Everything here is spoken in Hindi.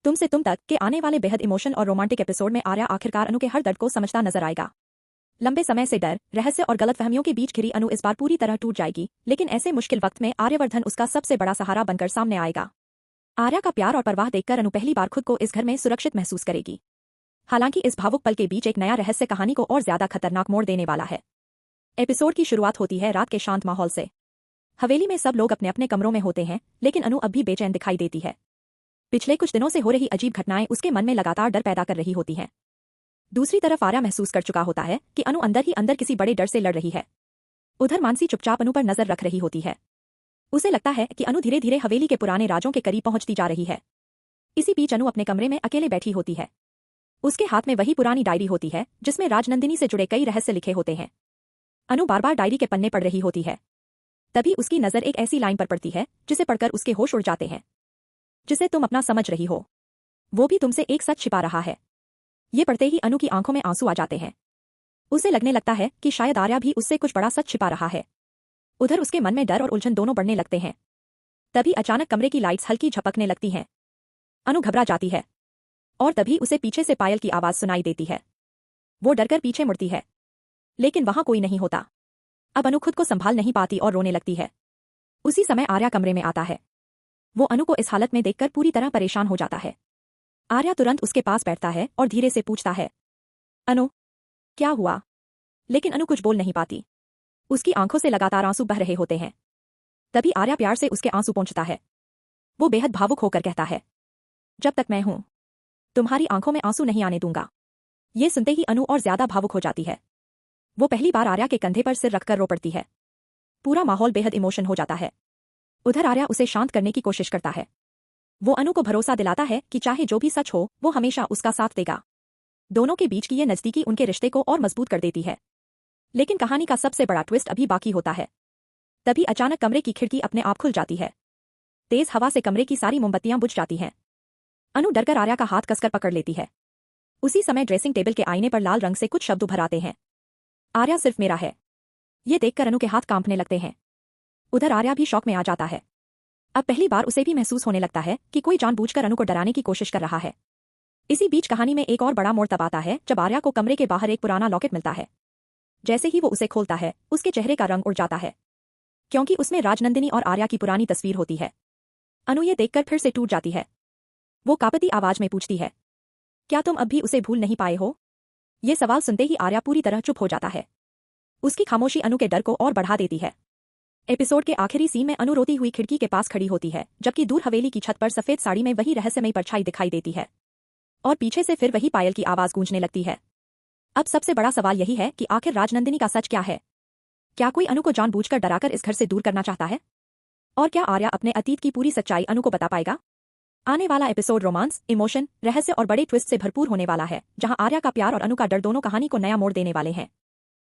तुम से तुम तक के आने वाले बेहद इमोशन और रोमांटिक एपिसोड में आर्या आखिरकार अनु के हर दर्द को समझता नजर आएगा। लंबे समय से डर, रहस्य और गलतफहमियों के बीच घिरी अनु इस बार पूरी तरह टूट जाएगी, लेकिन ऐसे मुश्किल वक्त में आर्यवर्धन उसका सबसे बड़ा सहारा बनकर सामने आएगा। आर्या का प्यार और परवाह देखकर अनु पहली बार खुद को इस घर में सुरक्षित महसूस करेगी। हालांकि इस भावुक पल के बीच एक नया रहस्य कहानी को और ज्यादा खतरनाक मोड़ देने वाला है। एपिसोड की शुरुआत होती है रात के शांत माहौल से। हवेली में सब लोग अपने अपने कमरों में होते हैं, लेकिन अनु अब भी बेचैन दिखाई देती है। पिछले कुछ दिनों से हो रही अजीब घटनाएं उसके मन में लगातार डर पैदा कर रही होती हैं। दूसरी तरफ आर्या महसूस कर चुका होता है कि अनु अंदर ही अंदर किसी बड़े डर से लड़ रही है। उधर मानसी चुपचाप अनु पर नजर रख रही होती है। उसे लगता है कि अनु धीरे धीरे हवेली के पुराने राजों के करीब पहुंचती जा रही है। इसी बीच अनु अपने कमरे में अकेले बैठी होती है। उसके हाथ में वही पुरानी डायरी होती है जिसमें राजनंदिनी से जुड़े कई रहस्य लिखे होते हैं। अनु बार बार डायरी के पन्ने पढ़ रही होती है। तभी उसकी नजर एक ऐसी लाइन पर पड़ती है जिसे पढ़कर उसके होश उड़ जाते हैं। जिसे तुम अपना समझ रही हो, वो भी तुमसे एक सच छिपा रहा है। ये पढ़ते ही अनु की आंखों में आंसू आ जाते हैं। उसे लगने लगता है कि शायद आर्या भी उससे कुछ बड़ा सच छिपा रहा है। उधर उसके मन में डर और उलझन दोनों बढ़ने लगते हैं। तभी अचानक कमरे की लाइट्स हल्की झपकने लगती हैं। अनु घबरा जाती है और तभी उसे पीछे से पायल की आवाज सुनाई देती है। वो डरकर पीछे मुड़ती है, लेकिन वहां कोई नहीं होता। अब अनु खुद को संभाल नहीं पाती और रोने लगती है। उसी समय आर्या कमरे में आता है। वो अनु को इस हालत में देखकर पूरी तरह परेशान हो जाता है। आर्या तुरंत उसके पास बैठता है और धीरे से पूछता है, अनु, क्या हुआ? लेकिन अनु कुछ बोल नहीं पाती। उसकी आंखों से लगातार आंसू बह रहे होते हैं। तभी आर्या प्यार से उसके आंसू पोंछता है। वो बेहद भावुक होकर कहता है, जब तक मैं हूं, तुम्हारी आंखों में आंसू नहीं आने दूंगा। ये सुनते ही अनु और ज्यादा भावुक हो जाती है। वो पहली बार आर्या के कंधे पर सिर रखकर रो पड़ती है। पूरा माहौल बेहद इमोशन हो जाता है। उधर आर्या उसे शांत करने की कोशिश करता है। वो अनु को भरोसा दिलाता है कि चाहे जो भी सच हो, वो हमेशा उसका साथ देगा। दोनों के बीच की ये नजदीकी उनके रिश्ते को और मजबूत कर देती है। लेकिन कहानी का सबसे बड़ा ट्विस्ट अभी बाकी होता है। तभी अचानक कमरे की खिड़की अपने आप खुल जाती है। तेज हवा से कमरे की सारी मोमबत्तियां बुझ जाती हैं। अनु डरकर आर्या का हाथ कसकर पकड़ लेती है। उसी समय ड्रेसिंग टेबल के आईने पर लाल रंग से कुछ शब्द उभर आते हैं। आर्या सिर्फ मेरा है। ये देखकर अनु के हाथ कांपने लगते हैं। उधर आर्या भी शॉक में आ जाता है। अब पहली बार उसे भी महसूस होने लगता है कि कोई जानबूझकर अनु को डराने की कोशिश कर रहा है। इसी बीच कहानी में एक और बड़ा मोड़ तब आता है जब आर्या को कमरे के बाहर एक पुराना लॉकेट मिलता है। जैसे ही वो उसे खोलता है, उसके चेहरे का रंग उड़ जाता है, क्योंकि उसमें राजनंदिनी और आर्या की पुरानी तस्वीर होती है। अनु ये देखकर फिर से टूट जाती है। वो कांपती आवाज में पूछती है, क्या तुम अब भी उसे भूल नहीं पाए हो? ये सवाल सुनते ही आर्या पूरी तरह चुप हो जाता है। उसकी खामोशी अनु के डर को और बढ़ा देती है। एपिसोड के आखिरी सीन में अनु रोती हुई खिड़की के पास खड़ी होती है, जबकि दूर हवेली की छत पर सफेद साड़ी में वही रहस्यमयी परछाई दिखाई देती है। और पीछे से फिर वही पायल की आवाज गूंजने लगती है। अब सबसे बड़ा सवाल यही है कि आखिर राजनंदिनी का सच क्या है? क्या कोई अनु को जानबूझकर डराकर इस घर से दूर करना चाहता है? और क्या आर्या अपने अतीत की पूरी सच्चाई अनु को बता पाएगा? आने वाला एपिसोड रोमांस, इमोशन, रहस्य और बड़े ट्विस्ट से भरपूर होने वाला है, जहां आर्या का प्यार और अनु का डर दोनों कहानी को नया मोड़ देने वाले हैं।